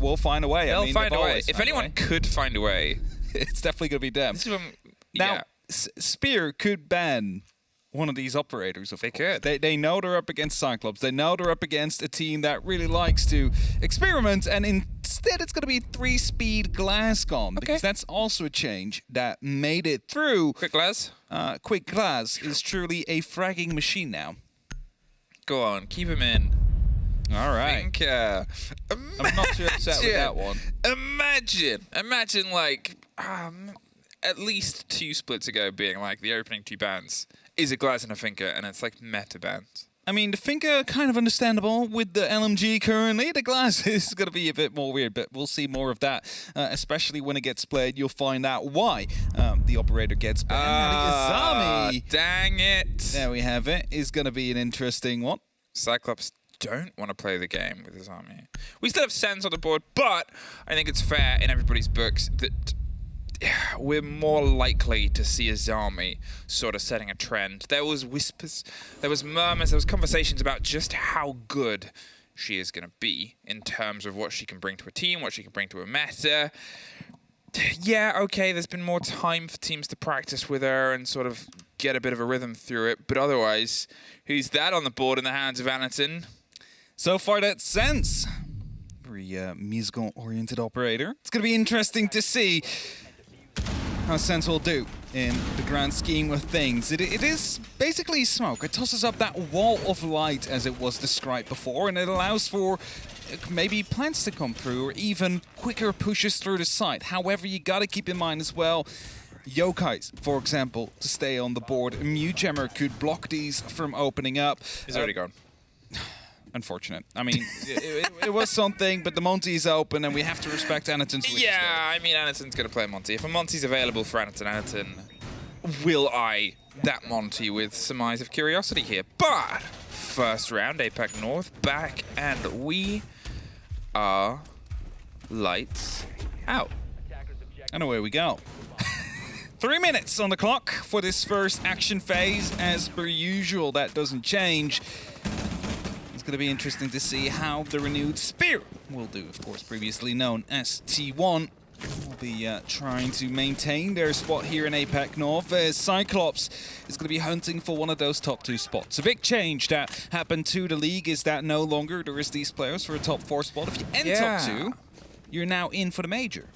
will find a way. They'll find a way. If found anyone could find a way, it's definitely going to be them. this is when, Now, yeah. Spear could ban one of these operators, of course. could. They know they're up against CYCLOPS. They know they're up against a team that really likes to experiment, and instead it's going to be 3-speed glass gun, because that's also a change that made it through. Quick glass. Quick glass is truly a fragging machine now. Go on, keep him in. All right. I'm not too upset with that one. Imagine like at least 2 splits ago being like the opening 2 bans is a glass and a finger, and it's like meta bans. I mean, the finger, kind of understandable with the LMG currently. The glass is going to be a bit more weird, but we'll see more of that, especially when it gets played. You'll find out why the operator gets banned. Izami, dang it. there we have it, is going to be an interesting one. CYCLOPS don't want to play the game with his army. We still have Sens on the board, but I think it's fair in everybody's books that we're more likely to see Izami sort of setting a trend. There was whispers, there was murmurs, there was conversations about just how good she is going to be in terms of what she can bring to a team, what she can bring to a meta. Yeah, okay, there's been more time for teams to practice with her and sort of get a bit of a rhythm through it, but otherwise, who's that on the board in the hands of Anaton? So far, that's Sense. Very musical-oriented operator. It's going to be interesting to see how Sense will do in the grand scheme of things. It is basically smoke. It tosses up that wall of light, as it was described before, and it allows for maybe plants to come through, or even quicker pushes through the site. However, you got to keep in mind as well, Yokais, for example, to stay on the board. A Mew Jammer could block these from opening up. He's already gone. Unfortunate. I mean, it was something, but the Monty's open, and we have to respect Anaton's wish. Yeah, I mean, Anaton's going to play Monty. If a Monty's available for Anaton, will eye that Monty with some eyes of curiosity here. But first round, APAC North back, and we are lights out. And away we go. 3 minutes on the clock for this first action phase. As per usual, that doesn't change. It's going to be interesting to see how the renewed Spear will do. Of course, previously known as T1 will be trying to maintain their spot here in APAC North, as CYCLOPS is going to be hunting for one of those top 2 spots. A big change that happened to the league is that no longer there is these players for a top 4 spot. If you end top 2, you're now in for the major.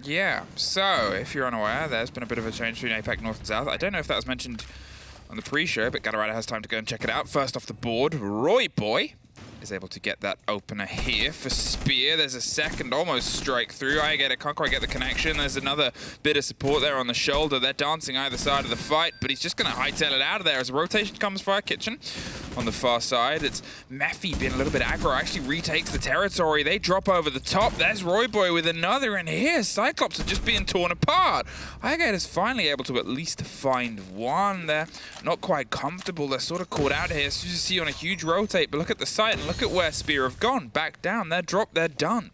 Yeah, so if you're unaware, there's been a bit of a change between APAC North and South. I don't know if that was mentioned on the pre-show, but Galarada has time to go and check it out. First off the board, Roy Boy is able to get that opener here for Spear. There's a second almost strike through. I get it, can't quite get the connection. There's another bit of support there on the shoulder. They're dancing either side of the fight, but he's just going to hightail it out of there as a rotation comes Fire Kitchen. On the far side, it's Mephi being a little bit aggro, actually retakes the territory. They drop over the top. There's Roy Boy with another, and here CYCLOPS are just being torn apart. Highgate is finally able to at least find one. They're not quite comfortable. They're sort of caught out here. As you see on a huge rotate, but look at the site and look at where Spear have gone. Back down. They're dropped. They're done.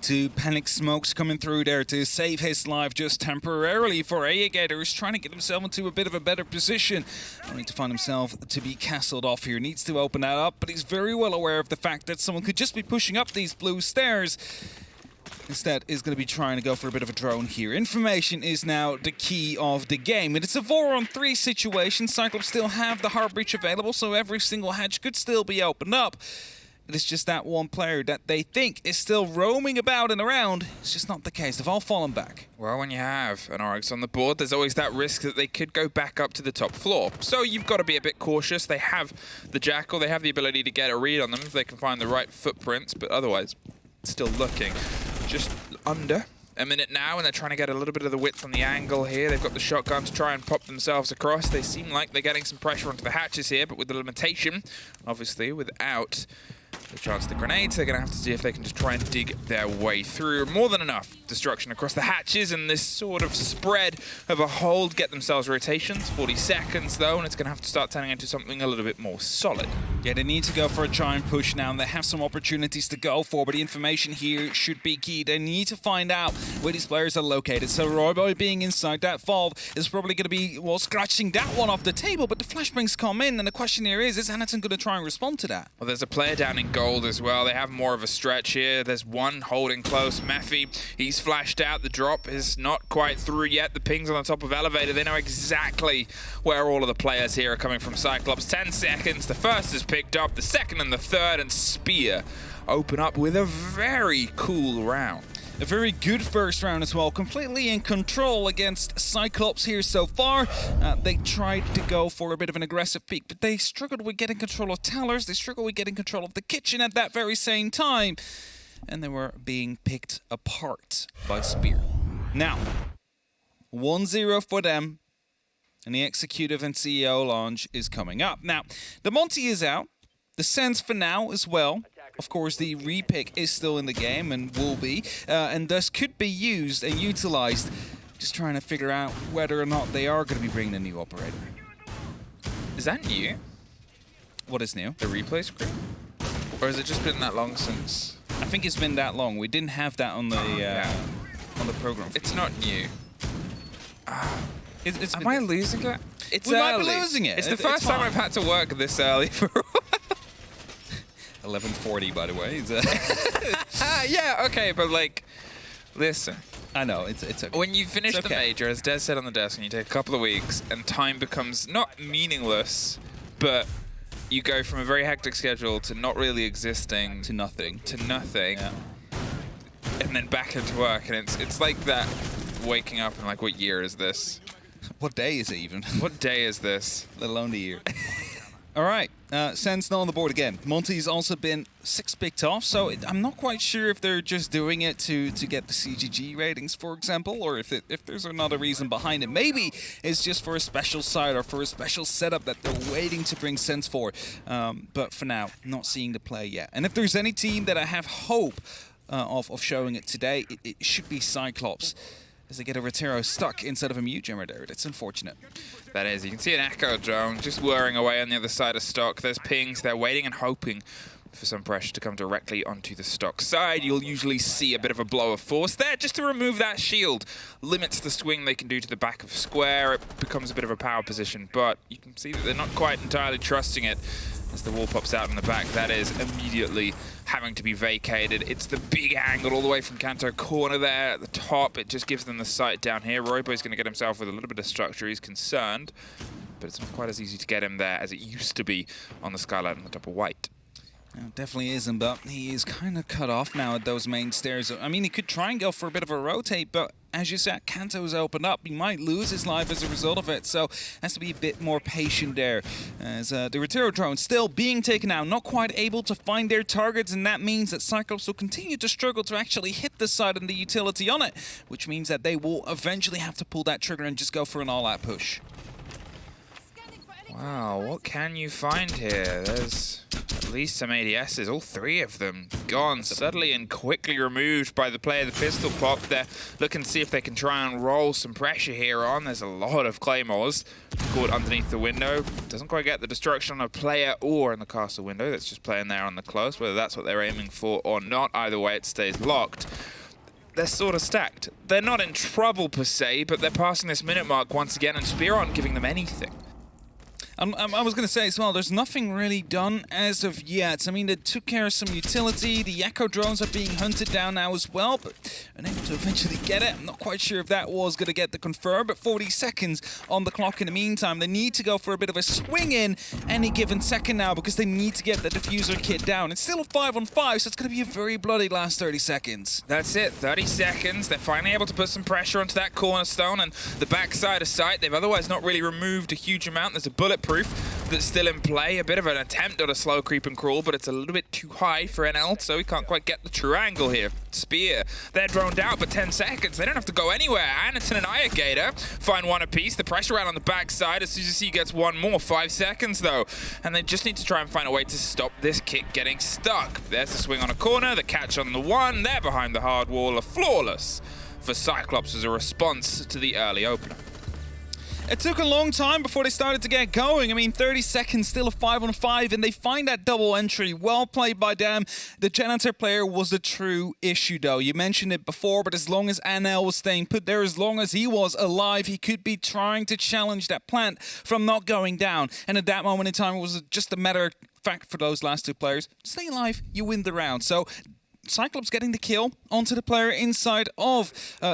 2 panic smokes coming through there to save his life just temporarily for Ayagator, who's trying to get himself into a bit of a better position. Only to find himself to be castled off here. Needs to open that up, but he's very well aware of the fact that someone could just be pushing up these blue stairs. Instead, is going to be trying to go for a bit of a drone here. Information is now the key of the game, and it's a 4-on-3 situation. CYCLOPS still have the hard breach available, so every single hatch could still be opened up. It's just that one player that they think is still roaming about and around. It's just not the case. They've all fallen back. Well, when you have an Oryx on the board, there's always that risk that they could go back up to the top floor. So you've got to be a bit cautious. They have the Jackal. They have the ability to get a read on them if they can find the right footprints, but otherwise, still looking. Just under a minute now, and they're trying to get a little bit of the width on the angle here. They've got the shotgun to try and pop themselves across. They seem like they're getting some pressure onto the hatches here, but with the limitation, obviously, without the chance of the grenades, they're going to have to see if they can just try and dig their way through. More than enough destruction across the hatches, and this sort of spread of a hold, get themselves rotations. 40 seconds though, and it's going to have to start turning into something a little bit more solid. Yeah, they need to go for a giant push now, and they have some opportunities to go for, but the information here should be key. They need to find out where these players are located. So Royboy being inside that vault is probably going to be, well, scratching that one off the table, but the flashbangs come in, and the question here is Anaton going to try and respond to that? Well, there's a player down in gold as well. They have more of a stretch here. There's one holding close. Mephi, he's flashed out. The drop is not quite through yet. The ping's on the top of elevator. They know exactly where all of the players here are coming from. CYCLOPS, 10 seconds. The first is picked up. The second and the third, and Spear open up with a very cool round. A very good first round as well, completely in control against CYCLOPS here so far. They tried to go for a bit of an aggressive peak, but they struggled with getting control of towers, they struggled with getting control of the kitchen at that very same time, and they were being picked apart by Spear. Now, 1-0 for them, and the Executive and CEO Lounge is coming up. Now, the Monty is out, the Sense for now as well. Of course, the repick is still in the game and will be, and thus could be used and utilized. Just trying to figure out whether or not they are going to be bringing a new operator. Is that new? What is new? The replay screen? Or has it just been that long since? I think it's been that long. We didn't have that on the program. It's not new. Am I losing it? It's we early. might be losing it. It's the first time I've had to work this early for a while. 11:40, by the way. Yeah, okay, but like, listen. I know, it's okay. When you finish the major, as Des said on the desk, and you take a couple of weeks, and time becomes not meaningless, but you go from a very hectic schedule to not really existing. To nothing. Yeah. And then back into work, and it's like that waking up and like, what year is this? What day is it even? What day is this? Let alone the year. All right, Sen's not on the board again. Monty's also been 6 picked off, so I'm not quite sure if they're just doing it to get the CGG ratings, for example, or if there's another reason behind it. Maybe it's just for a special side or for a special setup that they're waiting to bring Sense for. But for now, not seeing the play yet. And if there's any team that I have hope of showing it today, it should be CYCLOPS, as they get a Rotero stuck instead of a mute jammer there. That's unfortunate. That is. You can see an Echo drone just whirring away on the other side of stock. There's pings. They're waiting and hoping for some pressure to come directly onto the stock side. You'll usually see a bit of a blow of force there just to remove that shield. Limits the swing they can do to the back of square. It becomes a bit of a power position, but you can see that they're not quite entirely trusting it. As the wall pops out in the back, that is immediately having to be vacated. It's the big angle all the way from Kanto corner there at the top. It just gives them the sight down here. Royboy's going to get himself with a little bit of structure. He's concerned, but it's not quite as easy to get him there as it used to be on the skylight on the top of white. No, definitely isn't, but he is kind of cut off now at those main stairs. I mean, he could try and go for a bit of a rotate, but as you said, Kanto's opened up. He might lose his life as a result of it, so has to be a bit more patient there. As the Rotero drone still being taken out, not quite able to find their targets, and that means that CYCLOPS will continue to struggle to actually hit the side and the utility on it, which means that they will eventually have to pull that trigger and just go for an all-out push. Wow, what can you find here? There's at least some ADSs, all 3 of them gone, subtly and quickly removed by the play of the pistol pop. They're looking to see if they can try and roll some pressure here on. There's a lot of claymores caught underneath the window. Doesn't quite get the destruction on a player or in the castle window. That's just playing there on the close, whether that's what they're aiming for or not. Either way, it stays locked. They're sort of stacked. They're not in trouble per se, but they're passing this minute mark once again, and Spear aren't giving them anything. I was going to say as well, there's nothing really done as of yet. I mean, they took care of some utility. The Echo drones are being hunted down now as well, but unable to eventually get it. I'm not quite sure if that was going to get the confirm, but 40 seconds on the clock in the meantime. They need to go for a bit of a swing in any given second now because they need to get the diffuser kit down. It's still a 5-on-5, so it's going to be a very bloody last 30 seconds. That's it, 30 seconds. They're finally able to put some pressure onto that cornerstone and the backside of sight. They've otherwise not really removed a huge amount. There's a bulletproof that's still in play. A bit of an attempt at a slow creep and crawl, but it's a little bit too high for NL, so he can't quite get the true angle here. Spear, they're droned out, but 10 seconds. They don't have to go anywhere. Anderton and Iagator find one apiece. The pressure out on the backside as soon as he gets one more. 5 seconds, though. And they just need to try and find a way to stop this kick getting stuck. There's the swing on a corner, the catch on the one. They're behind the hard wall. A flawless for CYCLOPS as a response to the early opener. It took a long time before they started to get going. I mean, 30 seconds, still a 5-on-5, and they find that double entry. Well played by them. The Janitor player was a true issue, though. You mentioned it before, but as long as NL was staying put there, as long as he was alive, he could be trying to challenge that plant from not going down. And at that moment in time, it was just a matter of fact for those last two players. Stay alive, you win the round. So CYCLOPS getting the kill onto the player inside of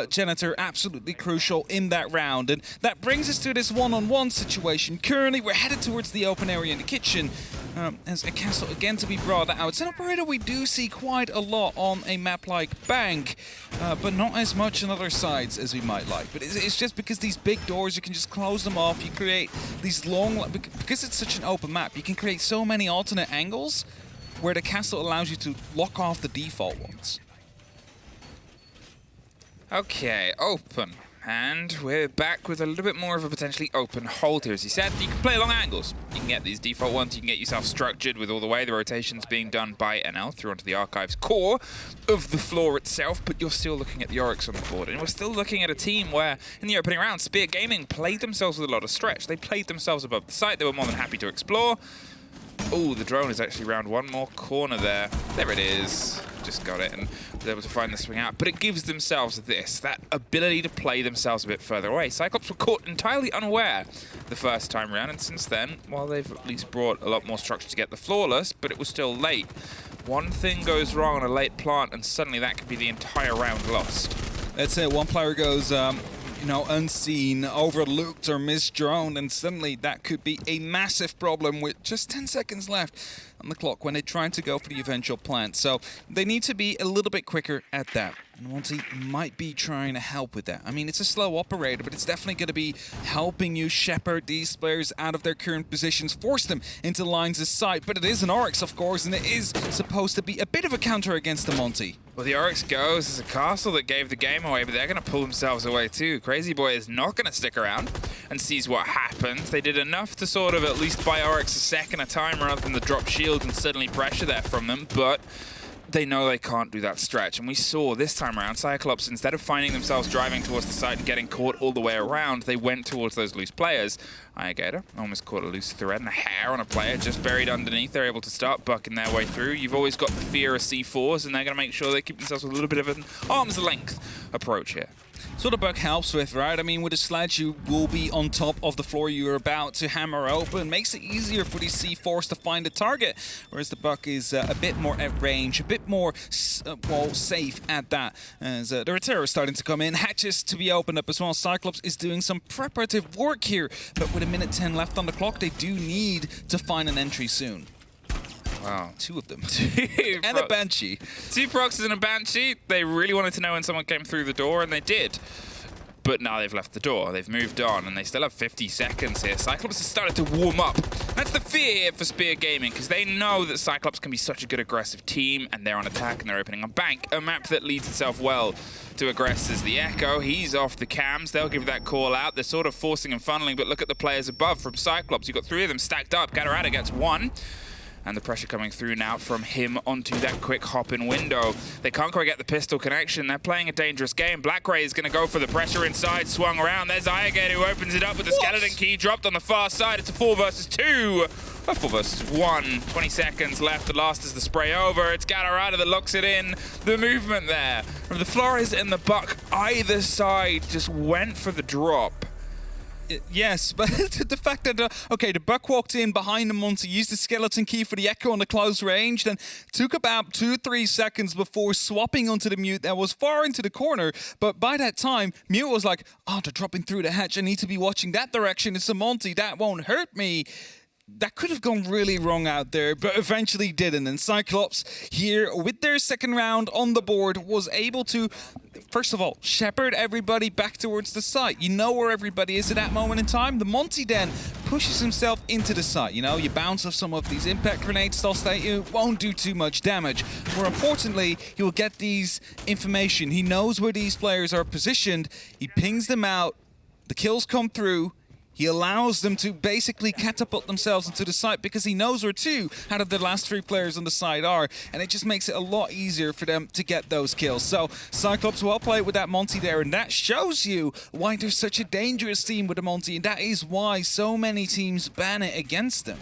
Janitor, absolutely crucial in that round. And that brings us to this one-on-one situation. Currently, we're headed towards the open area in the kitchen as a castle again to be brought out. It's an operator we do see quite a lot on a map like Bank, but not as much on other sides as we might like. But it's just because these big doors, you can just close them off. You create these long, because it's such an open map, you can create so many alternate angles where the castle allows you to lock off the default ones. Okay, open. And we're back with a little bit more of a potentially open hold here. As you said, you can play long angles. You can get these default ones. You can get yourself structured with all the way the rotations being done by NL through onto the Archives core of the floor itself, but you're still looking at the Oryx on the board. And we're still looking at a team where, in the opening round, Spear Gaming played themselves with a lot of stretch. They played themselves above the site. They were more than happy to explore. Oh, the drone is actually round one more corner there. There it is. Just got it and was able to find the swing out. But it gives themselves that ability to play themselves a bit further away. CYCLOPS were caught entirely unaware the first time around, and since then, well, they've at least brought a lot more structure to get the flawless, but it was still late. One thing goes wrong on a late plant, and suddenly that could be the entire round lost. That's it. One player goes unseen, overlooked or misdroned, and suddenly that could be a massive problem with just 10 seconds left on the clock when they're trying to go for the eventual plant. So they need to be a little bit quicker at that. And Monty might be trying to help with that. I mean, it's a slow operator, but it's definitely going to be helping you shepherd these players out of their current positions, force them into lines of sight. But it is an Oryx, of course, and it is supposed to be a bit of a counter against the Monty. Well, the Oryx goes as a castle that gave the game away, but they're going to pull themselves away too. Crazy Boy is not going to stick around and sees what happens. They did enough to sort of at least buy Oryx a second a time rather than the drop shield and suddenly pressure there from them, but they know they can't do that stretch. And we saw this time around, CYCLOPS, instead of finding themselves driving towards the side and getting caught all the way around, they went towards those loose players. Gator almost caught a loose thread and a hair on a player just buried underneath. They're able to start bucking their way through. You've always got the fear of C4s, and they're going to make sure they keep themselves with a little bit of an arm's length approach here. So the buck helps with, right? I mean, with a sledge, you will be on top of the floor you're about to hammer open. Makes it easier for these C4s to find the target, whereas the buck is a bit more at range, a bit more, safe at that. As the return is starting to come in, hatches to be opened up as well. CYCLOPS is doing some preparative work here, but with a minute 10 left on the clock, they do need to find an entry soon. Wow. Two of them. And a Banshee. 2 proxies and a Banshee. They really wanted to know when someone came through the door, and they did. But now they've left the door. They've moved on, and they still have 50 seconds here. CYCLOPS has started to warm up. That's the fear here for Spear Gaming, because they know that CYCLOPS can be such a good aggressive team, and they're on attack, and they're opening on Bank, a map that leads itself well to aggressors. The Echo, he's off the cams. They'll give that call out. They're sort of forcing and funneling, but look at the players above from CYCLOPS. You've got 3 of them stacked up. Gatorada gets 1. And the pressure coming through now from him onto that quick hop-in window. They can't quite get the pistol connection. They're playing a dangerous game. Black Ray is going to go for the pressure inside, swung around. There's Ayaget who opens it up with the skeleton key dropped on the far side. It's a 4 versus 2. A 4 versus 1. 20 seconds left. The last is the spray over. It's Gatorada that locks it in. The movement there from the Flores and the Buck, either side just went for the drop. Yes, but the fact that, the Buck walked in behind the Monty, used the skeleton key for the Echo on the close range, then took about 2-3 seconds before swapping onto the Mute that was far into the corner. But by that time, Mute was like, they're dropping through the hatch. I need to be watching that direction. It's a Monty. That won't hurt me. That could have gone really wrong out there, but eventually didn't. And CYCLOPS here, with their second round on the board, was able to, first of all, shepherd everybody back towards the site. You know where everybody is at that moment in time. The Monty then pushes himself into the site. You bounce off some of these impact grenades, it won't do too much damage. More importantly, he will get these information. He knows where these players are positioned. He pings them out. The kills come through. He allows them to basically catapult themselves into the site because he knows where 2 out of the last 3 players on the side are, and it just makes it a lot easier for them to get those kills. So CYCLOPS well played with that Monty there, and that shows you why they're such a dangerous team with the Monty, and that is why so many teams ban it against them.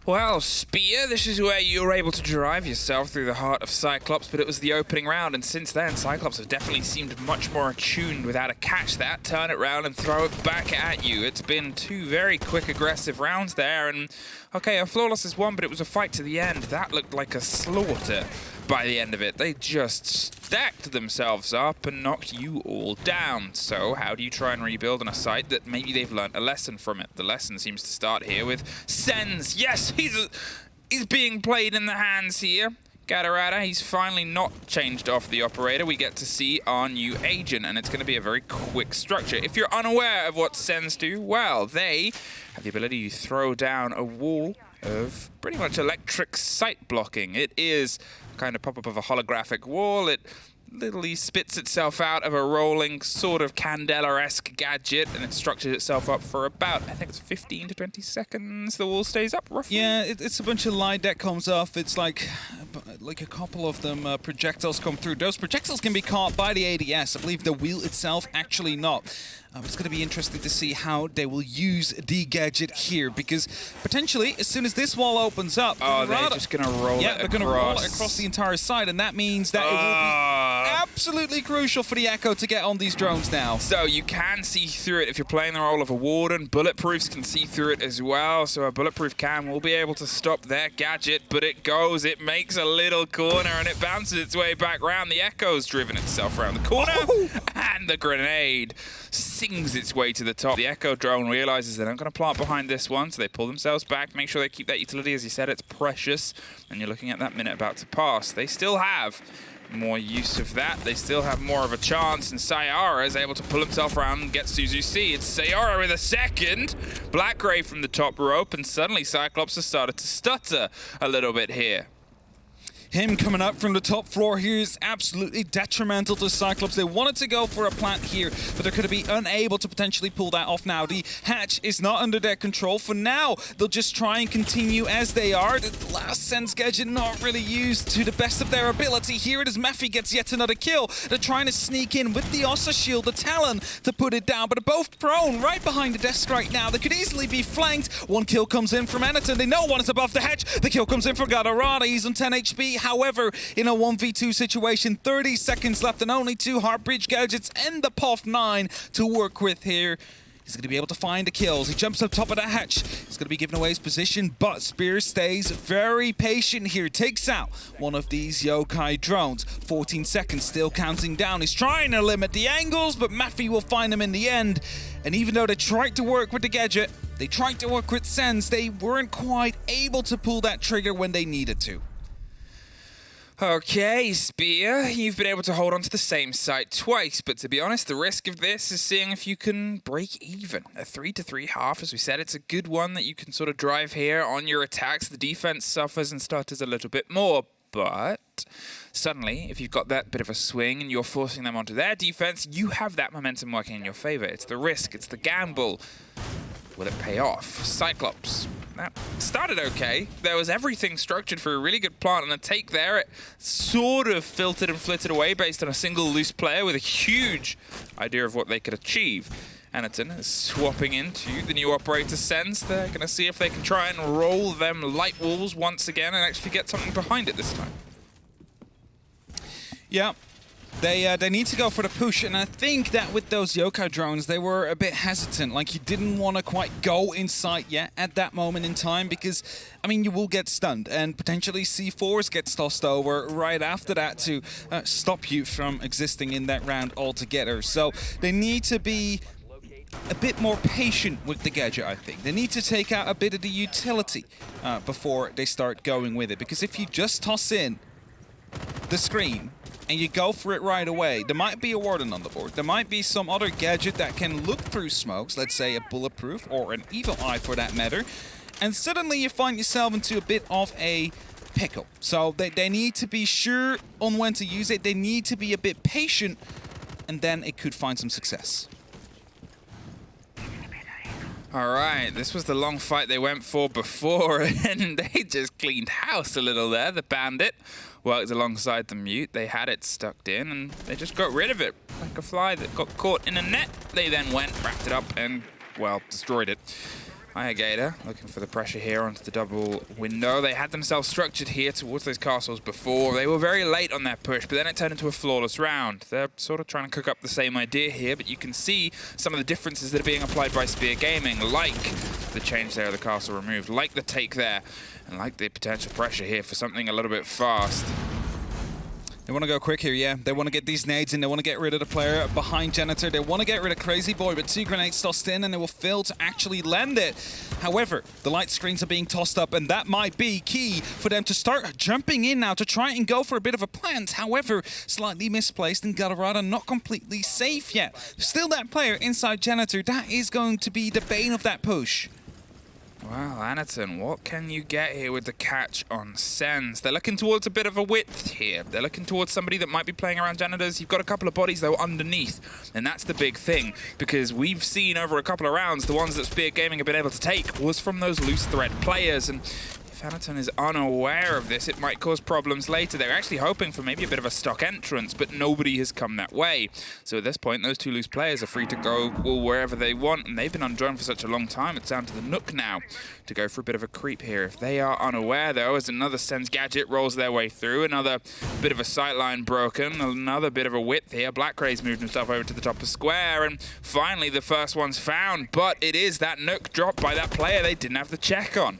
Well, Spear, this is where you were able to drive yourself through the heart of CYCLOPS, but it was the opening round, and since then, CYCLOPS have definitely seemed much more attuned with how to catch that, turn it round, and throw it back at you. It's been 2 very quick, aggressive rounds there, and okay, a flawless is 1, but it was a fight to the end. That looked like a slaughter by the end of it. They just stacked themselves up and knocked you all down. So how do you try and rebuild on a site that maybe they've learned a lesson from it? The lesson seems to start here with Sens. Yes, he's being played in the hands here. Gatarada, he's finally not changed off the operator. We get to see our new agent, and it's going to be a very quick structure. If you're unaware of what Sens do, well, they have the ability to throw down a wall of pretty much electric site blocking. It is kind of pop-up of a holographic wall. It literally spits itself out of a rolling sort of Candela-esque gadget, and it structures itself up for about, I think it's 15 to 20 seconds. The wall stays up, roughly. Yeah, it's a bunch of light that comes off. It's like a couple of them projectiles come through. Those projectiles can be caught by the ADS. I believe the wheel itself actually not. It's going to be interesting to see how they will use the gadget here, because potentially, as soon as this wall opens up, they're just going to roll it across. Yeah, they're going to roll it across the entire side, and that means that it will be absolutely crucial for the Echo to get on these drones now. So you can see through it if you're playing the role of a Warden. Bulletproofs can see through it as well, so a Bulletproof cam will be able to stop their gadget, but it makes a little corner, and it bounces its way back round. The Echo's driven itself around the corner, and the grenade sings its way to the top. The Echo drone realizes they're not going to plant behind this one, so they pull themselves back, make sure they keep that utility. As you said, it's precious, and you're looking at that minute about to pass. They still have more use of that. They still have more of a chance, and Sayara is able to pull himself around and get Suzu C. It's Sayara with a second. Black Ray from the top rope, and suddenly CYCLOPS has started to stutter a little bit here. Him coming up from the top floor here is absolutely detrimental to CYCLOPS. They wanted to go for a plant here, but they're going to be unable to potentially pull that off now. The hatch is not under their control. For now, they'll just try and continue as they are. The last Sense gadget not really used to the best of their ability. Here it is, Mephi gets yet another kill. They're trying to sneak in with the Ossa shield, the Talon, to put it down, but they're both prone right behind the desk right now. They could easily be flanked. One kill comes in from Anaton. They know one is above the hatch. The kill comes in from Gadarada. He's on 10 HP. However, in a 1v2 situation, 30 seconds left and only 2 Heart Breach gadgets and the POF 9 to work with here. He's going to be able to find the kills. He jumps up top of the hatch. He's going to be giving away his position, but Spear stays very patient here. Takes out one of these Yokai drones. 14 seconds, still counting down. He's trying to limit the angles, but Mephi will find him in the end. And even though they tried to work with the gadget, they tried to work with Sense, they weren't quite able to pull that trigger when they needed to. Okay, Spear, you've been able to hold on to the same site twice, but to be honest, the risk of this is seeing if you can break even. A 3-3 half, as we said, it's a good one that you can sort of drive here on your attacks. The defense suffers and stutters a little bit more, but suddenly, if you've got that bit of a swing and you're forcing them onto their defense, you have that momentum working in your favor. It's the risk, it's the gamble. Will it pay off? CYCLOPS. That started okay. There was everything structured for a really good plant and a take there. It sort of filtered and flitted away based on a single loose player with a huge idea of what they could achieve. Anaton is swapping into the new operator Sense. They're going to see if they can try and roll them light walls once again and actually get something behind it this time. Yeah. They need to go for the push, and I think that with those Yokai drones, they were a bit hesitant. Like, you didn't want to quite go inside yet at that moment in time because, I mean, you will get stunned, and potentially C4s gets tossed over right after that to stop you from existing in that round altogether. So they need to be a bit more patient with the gadget, I think. They need to take out a bit of the utility before they start going with it, because if you just toss in the screen and you go for it right away, there might be a Warden on the board. There might be some other gadget that can look through smokes, let's say a Bulletproof or an Evil Eye for that matter, and suddenly you find yourself into a bit of a pickle. So they need to be sure on when to use it. They need to be a bit patient, and then it could find some success. All right, this was the long fight they went for before, and they just cleaned house a little there. The Bandit worked alongside the Mute. They had it stuck in, and they just got rid of it. Like a fly that got caught in a net. They then went, wrapped it up, and, well, destroyed it. Gator looking for the pressure here onto the double window. They had themselves structured here towards those castles before. They were very late on their push, but then it turned into a flawless round. They're sort of trying to cook up the same idea here, but you can see some of the differences that are being applied by Spear Gaming, like the change there of the castle removed, like the take there, and like the potential pressure here for something a little bit fast. They want to go quick here, yeah. They want to get these nades in. They want to get rid of the player behind Janitor. They want to get rid of Crazy Boy, but 2 grenades tossed in and they will fail to actually land it. However, the light screens are being tossed up, and that might be key for them to start jumping in now to try and go for a bit of a plant. However, slightly misplaced, and Galarada not completely safe yet. Still that player inside Janitor. That is going to be the bane of that push. Well, Anaton, what can you get here with the catch on Sens? They're looking towards a bit of a width here. They're looking towards somebody that might be playing around Janitors. You've got a couple of bodies, though, underneath. And that's the big thing, because we've seen over a couple of rounds, the ones that Spear Gaming have been able to take was from those loose threat players. And if Anaton is unaware of this, it might cause problems later. They're actually hoping for maybe a bit of a stock entrance, but nobody has come that way. So at this point, those 2 loose players are free to go wherever they want, and they've been unjoined for such a long time. It's down to the Nook now to go for a bit of a creep here. If they are unaware, though, as another Sens gadget rolls their way through, another bit of a sightline broken, another bit of a width here. Blackray's moved himself over to the top of square, and finally the first one's found, but it is that Nook dropped by that player they didn't have the check on.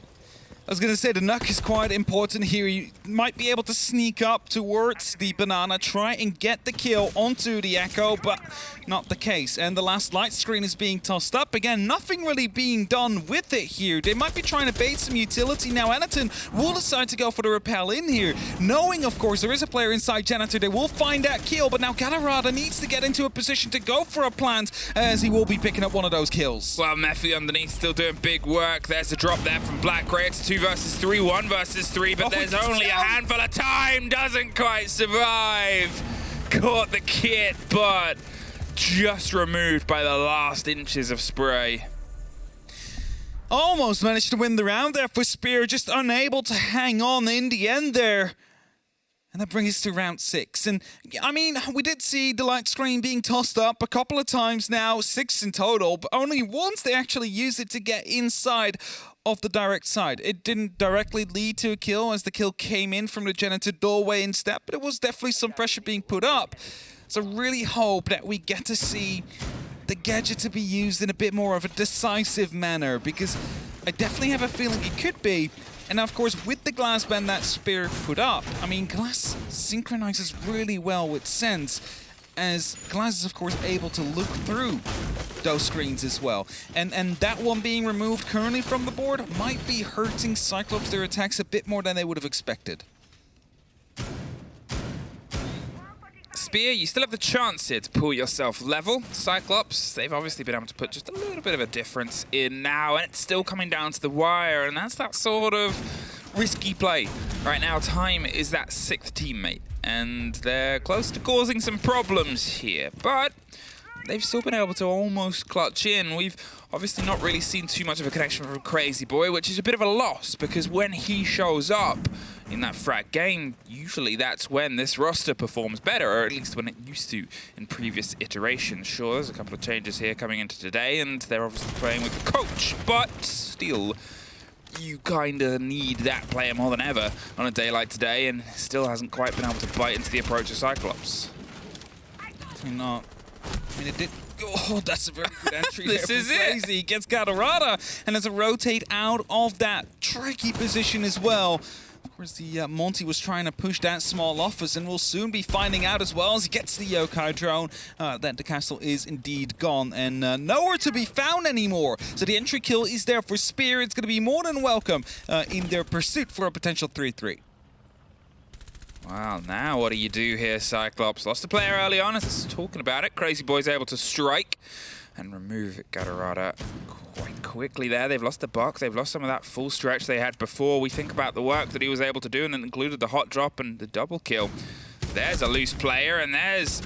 I was going to say the Nook is quite important here. You might be able to sneak up towards the Banana, try and get the kill onto the Echo, but not the case. And the last light screen is being tossed up. Again, nothing really being done with it here. They might be trying to bait some utility. Now Anaton will decide to go for the repel in here, knowing, of course, there is a player inside Janitor. They will find that kill, but now Galarada needs to get into a position to go for a plant, as he will be picking up one of those kills. Well, Mephi underneath still doing big work. There's a drop there from Blackray. It's 2 versus 3, 1 versus 3, but there's only a handful of time. Doesn't quite survive. Caught the kit, but just removed by the last inches of spray. Almost managed to win the round there for Spear, just unable to hang on in the end there. And that brings us to round 6. And, I mean, we did see the light screen being tossed up a couple of times now, 6 in total, but only once they actually used it to get inside of the direct side. It didn't directly lead to a kill, as the kill came in from the Janitor doorway instead, but it was definitely some pressure being put up. So really hope that we get to see the gadget to be used in a bit more of a decisive manner, because I definitely have a feeling it could be. And of course, with the glass band that Spear put up, I mean, glass synchronizes really well with Sense, as glass is of course able to look through those screens as well. And that one being removed currently from the board might be hurting Cyclops their attacks a bit more than they would have expected. Spear, you still have the chance here to pull yourself level. Cyclops, they've obviously been able to put just a little bit of a difference in now, and it's still coming down to the wire, and that's that sort of risky play. Right now, Time is that 6th teammate, and they're close to causing some problems here, but they've still been able to almost clutch in. We've obviously not really seen too much of a connection from Crazy Boy, which is a bit of a loss, because when he shows up in that frag game, usually that's when this roster performs better, or at least when it used to in previous iterations. Sure, there's a couple of changes here coming into today, and they're obviously playing with the coach, but still, you kind of need that player more than ever on a day like today, and still hasn't quite been able to bite into the approach of Cyclops. Definitely not. I mean, it did. Oh, that's a very good entry. This there is from Crazy. He gets Galarada and has to rotate out of that tricky position as well. Of course, the Monty was trying to push that small office, and we'll soon be finding out as well as he gets the Yokai drone that the castle is indeed gone and nowhere to be found anymore. So the entry kill is there for Spear. It's going to be more than welcome in their pursuit for a potential 3-3. Well, now what do you do here, Cyclops? Lost a player early on, as I was talking about it. Crazy Boy's able to strike and remove Galarada quite quickly there. They've lost the buck. They've lost some of that full stretch they had before. We think about the work that he was able to do, and it included the hot drop and the double kill. There's a loose player, and there's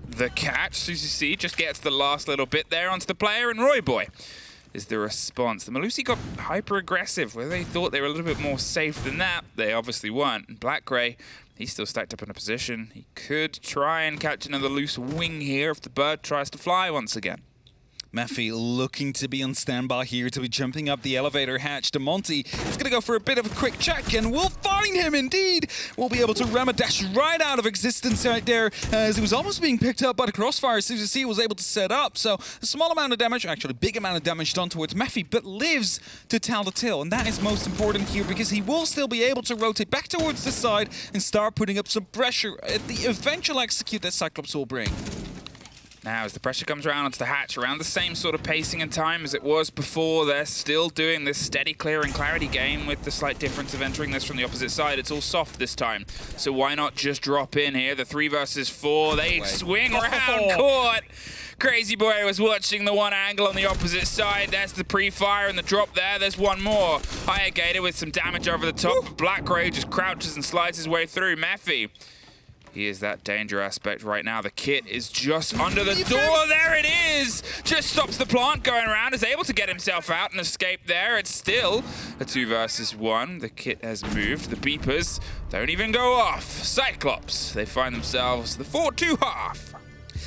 the catch. CCC just gets the last little bit there onto the player, and Roy Boy is the response. The Malusi got hyper-aggressive, where they thought they were a little bit more safe than that. They obviously weren't. And Black Gray, he's still stacked up in a position. He could try and catch another loose wing here if the bird tries to fly once again. Maffey looking to be on standby here to be jumping up the elevator hatch. to Monty is going to go for a bit of a quick check, and we'll find him indeed. We'll be able to ram a dash right out of existence right there, as he was almost being picked up by the crossfire. CYC was able to set up, so a small amount of damage, actually a big amount of damage done towards Maffey, but lives to tell the tale, and that is most important here because he will still be able to rotate back towards the side and start putting up some pressure at the eventual execute that Cyclops will bring. Now, as the pressure comes around onto the hatch, around the same sort of pacing and time as it was before, they're still doing this steady clear and clarity game with the slight difference of entering this from the opposite side. It's all soft this time, so why not just drop in here? The 3 versus 4, they swing around court. Crazy Boy was watching the one angle on the opposite side. There's the pre-fire and the drop there. There's one more. Gator with some damage over the top. Black Gray just crouches and slides his way through. Maffey, he is that danger aspect right now. The kit is just under the door. There it is! Just stops the plant going around, is able to get himself out and escape there. It's still a 2 versus 1. The kit has moved. The beepers don't even go off. Cyclops, they find themselves the 4-2 half.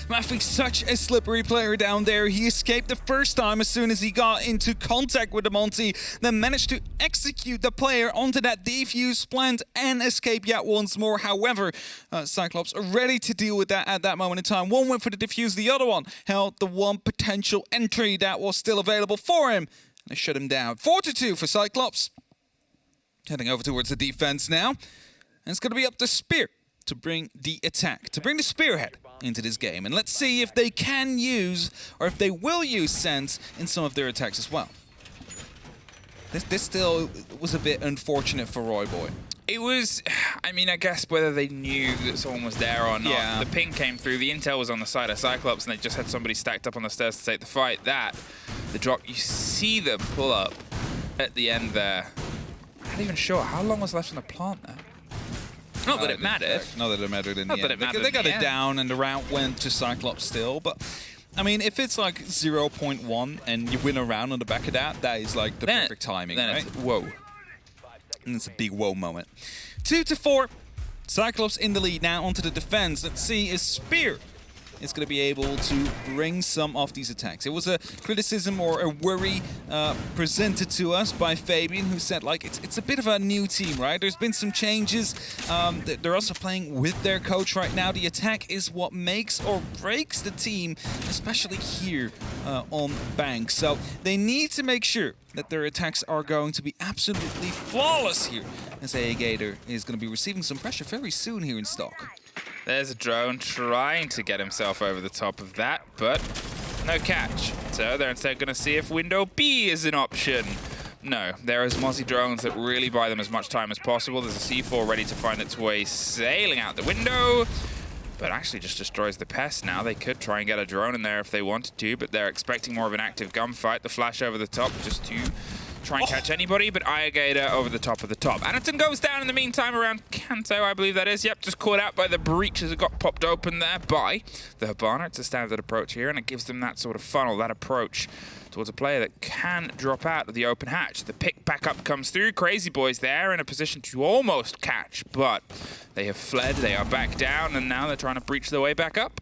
Maffey's such a slippery player down there. He escaped the first time as soon as he got into contact with the Monty, then managed to execute the player onto that defuse plant and escape yet once more. However, Cyclops are ready to deal with that at that moment in time. One went for the defuse, the other one held the one potential entry that was still available for him, and they shut him down. 4-2 for Cyclops. Heading over towards the defense now, and it's going to be up to Spear to bring the attack, to bring the spearhead into this game. And let's see if they can use, or if they will use Sense in some of their attacks as well. This still was a bit unfortunate for Roy Boy. It was, I mean, I guess whether they knew that someone was there or not. Yeah. The ping came through, the intel was on the side of Cyclops, and they just had somebody stacked up on the stairs to take the fight. The drop, you see them pull up at the end there. I'm not even sure, how long was left on the plant there? Not that it mattered. Not that it mattered in the end. Not that it mattered. They got it down and the round went to Cyclops still, but I mean, if it's like 0.1 and you win a round on the back of that, that is like the perfect timing, right? Whoa. And it's a big whoa moment. 2-4. Cyclops in the lead now onto the defense. Let's see if Spear is going to be able to bring some of these attacks. It was a criticism or a worry presented to us by Fabian, who said, like, it's a bit of a new team, right? There's been some changes. They're also playing with their coach right now. The attack is what makes or breaks the team, especially here on Bank. So they need to make sure that their attacks are going to be absolutely flawless here, as Gator is going to be receiving some pressure very soon here in stock. There's a drone trying to get himself over the top of that, but no catch. So they're instead going to see if window B is an option. No, there is Mozzie drones that really buy them as much time as possible. There's a C4 ready to find its way sailing out the window, but actually just destroys the pest now. They could try and get a drone in there if they wanted to, but they're expecting more of an active gunfight. The flash over the top just to try and catch anybody, but Gator over the top of the top. Anderton goes down in the meantime around Kanto, I believe that is. Yep, just caught out by the breach as it got popped open there by the Habana. It's a standard approach here, and it gives them that sort of funnel, that approach towards a player that can drop out of the open hatch. The pick back up comes through. Crazy Boys there in a position to almost catch, but they have fled. They are back down, and now they're trying to breach their way back up.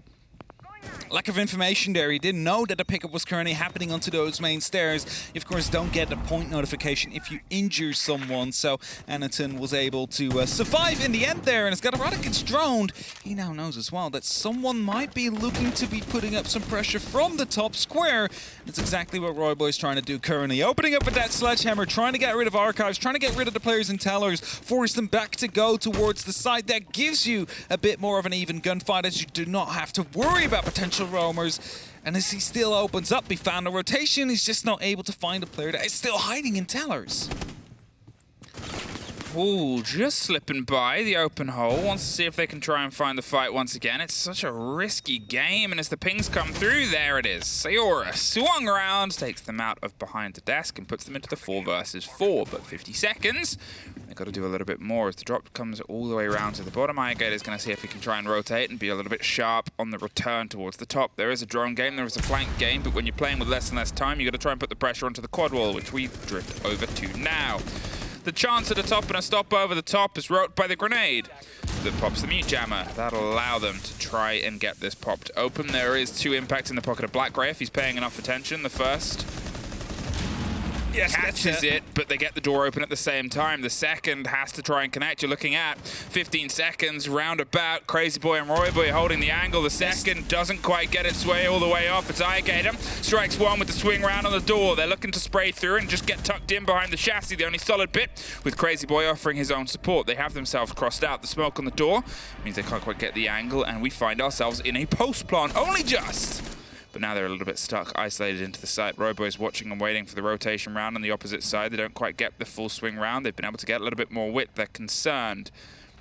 Lack of information there. He didn't know that the pickup was currently happening onto those main stairs. You, of course, don't get a point notification if you injure someone. So Anderton was able to survive in the end there. And as Gatorada gets droned, he now knows as well that someone might be looking to be putting up some pressure from the top square. That's exactly what Roy Boy's trying to do currently. Opening up with that sledgehammer, trying to get rid of archives, trying to get rid of the players and tellers, force them back to go towards the side. That gives you a bit more of an even gunfight, as you do not have to worry about potential roamers. And as he still opens up, he found a rotation. He's just not able to find a player that is still hiding in tellers. Ooh, just slipping by the open hole. Wants to see if they can try and find the fight once again. It's such a risky game, and as the pings come through, there it is. Sayora swung around, takes them out of behind the desk, and puts them into the 4 versus 4. But 50 seconds, They've got to do a little bit more as the drop comes all the way around to the bottom. APAC is going to see if he can try and rotate and be a little bit sharp on the return towards the top. There is a drone game, there is a flank game, but when you're playing with less and less time, you've got to try and put the pressure onto the quad wall, which we drift over to now. The chance at a top and a stop over the top is wrote by the grenade that pops the mute jammer. That'll allow them to try and get this popped open. There is 2 impacts in the pocket of Blackray if he's paying enough attention. The first catches it, but they get the door open at the same time. The second has to try and connect. You're looking at 15 seconds roundabout. Crazy Boy and Roy Boy holding the angle. The second doesn't quite get its way all the way off. It's iGator. Strikes one with the swing round on the door. They're looking to spray through and just get tucked in behind the chassis. The only solid bit with Crazy Boy offering his own support. They have themselves crossed out. The smoke on the door means they can't quite get the angle, and we find ourselves in a post plant. Only just. But now they're a little bit stuck, isolated into the site. Robo's watching and waiting for the rotation round on the opposite side. They don't quite get the full swing round. They've been able to get a little bit more width. They're concerned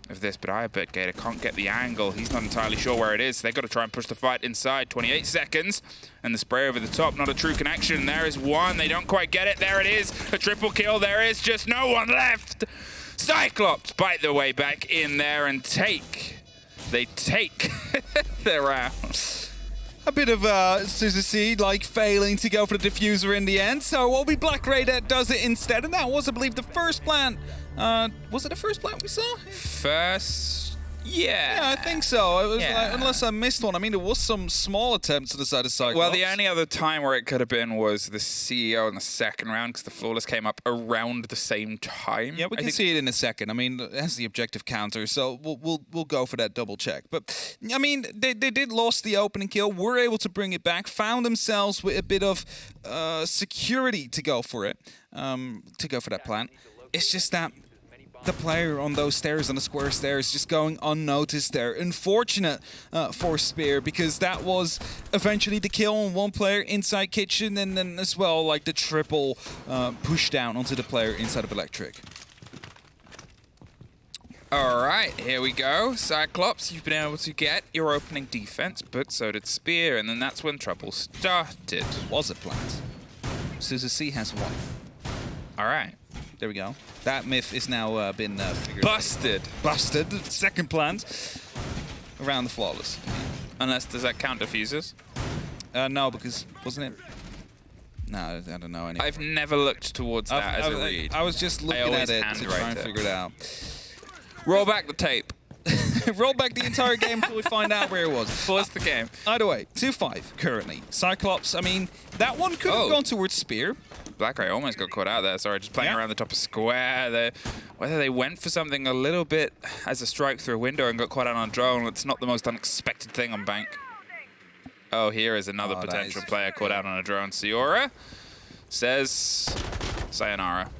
of this, but APAC Gator can't get the angle. He's not entirely sure where it is. They've got to try and push the fight inside. 28 seconds, and the spray over the top. Not a true connection. There is one. They don't quite get it. There it is. A triple kill. There is just no one left. CYCLOPS bite their way back in there and take their round. A bit of Suzuki like failing to go for the diffuser in the end, so what we Blackray that does it instead, and that was, I believe, the first plant. Was it the first plant we saw? First, yeah. Yeah, I think so. It was like, unless I missed one. I mean, there was some small attempts to the side of CYCLOPS. Well, the only other time where it could have been was the CEO in the second round, because the Flawless came up around the same time. Yeah, we can see it in a second. I mean, it has the objective counter, so we'll go for that double check. But I mean, they did lost the opening kill. Were able to bring it back. Found themselves with a bit of security to go for it, to go for that plant. It's just that the player on those stairs, on the square stairs, just going unnoticed there. Unfortunate for Spear, because that was eventually the kill on one player inside kitchen, and then as well like the triple push down onto the player inside of electric. All right, here we go. CYCLOPS, you've been able to get your opening defense, but so did Spear, and then that's when trouble started. Was it plant? Suzuki has one. All right. There we go. That myth is now been figured Busted. out. Busted. Second plant around the Flawless. Unless, does that count diffusers? No, because wasn't it? No, I don't know. Anyway. I've never looked towards that as a read. I was just looking at it to try and figure it out. Roll back the tape. Roll back the entire game until we find out where it was. Pause the game. Either way, 2-5 currently. CYCLOPS, I mean, that one could have gone towards Spear. Blackray almost got caught out there. Sorry, just playing around the top of square. Whether they went for something a little bit as a strike through a window and got caught out on a drone, it's not the most unexpected thing on Bank. Oh, here is another potential player caught out on a drone. Siora says sayonara.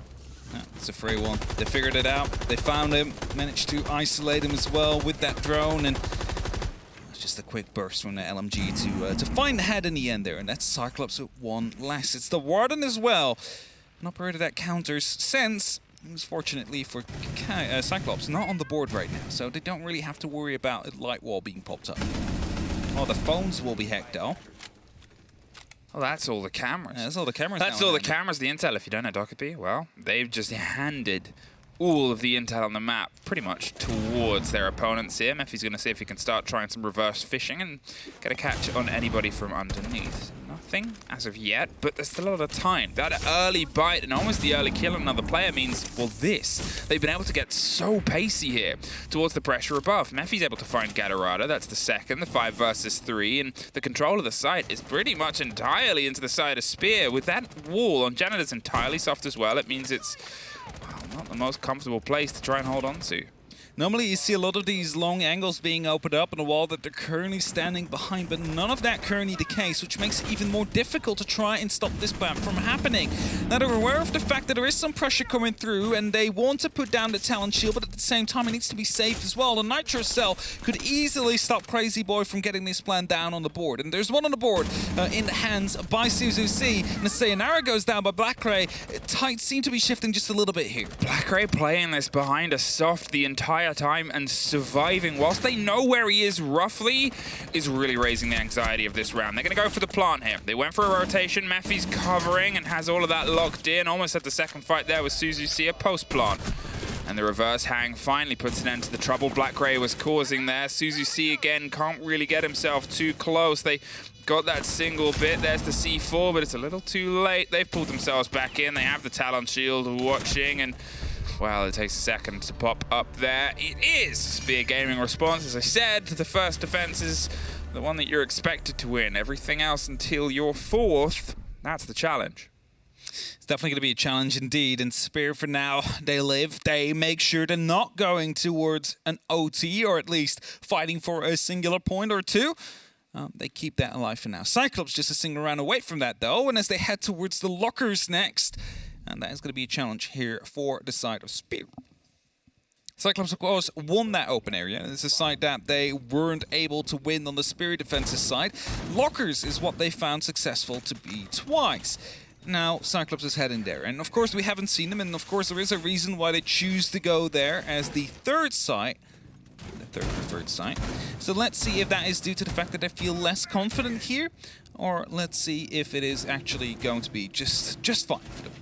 Yeah, it's a free one. They figured it out. They found him, managed to isolate him as well with that drone, and it's just a quick burst from the LMG to find the head in the end there, and that's CYCLOPS with one less. It's the Warden as well, an operator that counters Sense. Fortunately for CYCLOPS, not on the board right now, so they don't really have to worry about a light wall being popped up. Oh, the phones will be hacked though. Oh, that's all the cameras. Yeah, that's all the cameras. That's all the cameras, the intel. If you don't know Dockerby, well, they've just handed all of the intel on the map pretty much towards their opponents here. Mephi's going to see if he can start trying some reverse fishing and get a catch on anybody from underneath. Nothing as of yet, but there's still a lot of time. That early bite and almost the early kill on another player means, well, this. They've been able to get so pacey here towards the pressure above. Mephi's able to find Gatorada. That's the second, the 5 versus 3, and the control of the site is pretty much entirely into the side of Spear. With that wall on Janet's entirely soft as well, it means it's not the most comfortable place to try and hold on to. Normally you see a lot of these long angles being opened up on a wall that they're currently standing behind, but none of that currently the case, which makes it even more difficult to try and stop this ban from happening. Now they're aware of the fact that there is some pressure coming through and they want to put down the talent shield, but at the same time it needs to be safe as well. The Nitro Cell could easily stop Crazy Boy from getting this plan down on the board. And there's one on the board in the hands by Suzuki. And the Sayonara goes down by Blackray. Tides seem to be shifting just a little bit here. Blackray playing this behind a soft the entire time and surviving whilst they know where he is roughly is really raising the anxiety of this round. They're going to go for the plant here. They went for a rotation. Mephi's covering and has all of that locked in. Almost had the second fight there with Suzuki, a post plant. And the reverse hang finally puts an end to the trouble Black Gray was causing there. Suzu C again can't really get himself too close. They got that single bit. There's the C4, but it's a little too late. They've pulled themselves back in. They have the Talon shield watching, and well, it takes a second to pop up there. It is Spear Gaming response. As I said, the first defense is the one that you're expected to win. Everything else until your fourth, that's the challenge. It's definitely going to be a challenge indeed. And Spear, for now, they live. They make sure they're not going towards an OT, or at least fighting for a singular point or two. They keep that alive for now. Cyclops just a single round away from that, though. And as they head towards the lockers next, and that is going to be a challenge here for the side of Spear. Cyclops, of course, won that open area. It's a side that they weren't able to win on the Spear defensive side. Lockers is what they found successful to be twice. Now, Cyclops is heading there. And, of course, we haven't seen them. And, of course, there is a reason why they choose to go there as the third site. The third site. So let's see if that is due to the fact that they feel less confident here. Or let's see if it is actually going to be just fine for them.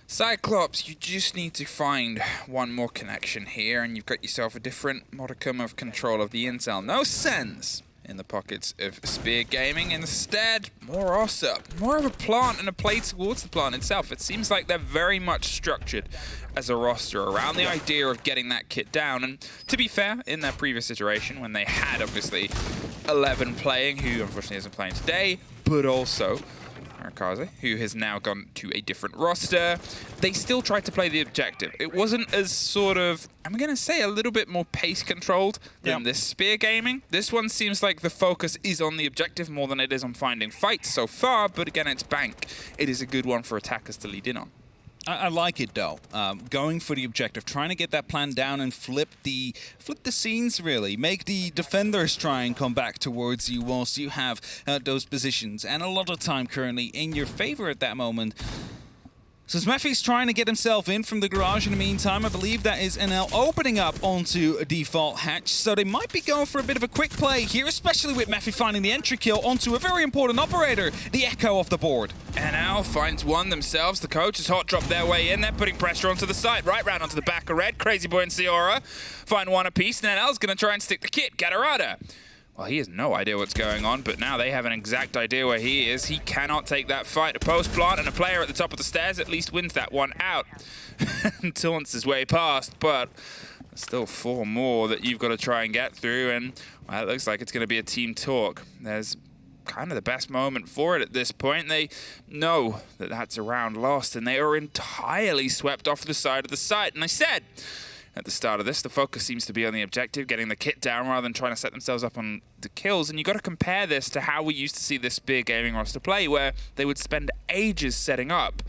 Cyclops, you just need to find one more connection here, and you've got yourself a different modicum of control of the intel. No sense in the pockets of Spear Gaming. Instead, more OSA, more of a plant and a play towards the plant itself. It seems like they're very much structured as a roster around the idea of getting that kit down. And to be fair, in their previous iteration, when they had obviously 11 playing, who unfortunately isn't playing today, but also Arakaze, who has now gone to a different roster, they still tried to play the objective. It wasn't as sort of, I'm going to say, a little bit more pace controlled than this Spear Gaming. This one seems like the focus is on the objective more than it is on finding fights so far, but again, it's bank. It is a good one for attackers to lead in on. I like it though. Going for the objective, trying to get that plan down and flip the scenes really. Make the defenders try and come back towards you whilst you have those positions. And a lot of time currently in your favor at that moment. So Smethy's trying to get himself in from the garage in the meantime. I believe that is NL opening up onto a default hatch. So they might be going for a bit of a quick play here, especially with Methy finding the entry kill onto a very important operator, the Echo off the board. NL finds one themselves. The coach has hot dropped their way in. They're putting pressure onto the side, right round onto the back of Red. Crazy Boy and Ciora find one apiece, and NL's going to try and stick the kit. Gatarada. Well, he has no idea what's going on, but now they have an exact idea where he is. He cannot take that fight. A post plant and a player at the top of the stairs at least wins that one out. And taunts his way past, but there's still 4 more that you've got to try and get through, and well, it looks like it's going to be a team talk. There's kind of the best moment for it at this point. They know that that's a round lost, and they are entirely swept off the side of the site. And I said at the start of this, the focus seems to be on the objective, getting the kit down rather than trying to set themselves up on the kills. And you got to compare this to how we used to see this Spear Gaming roster play, where they would spend ages setting up.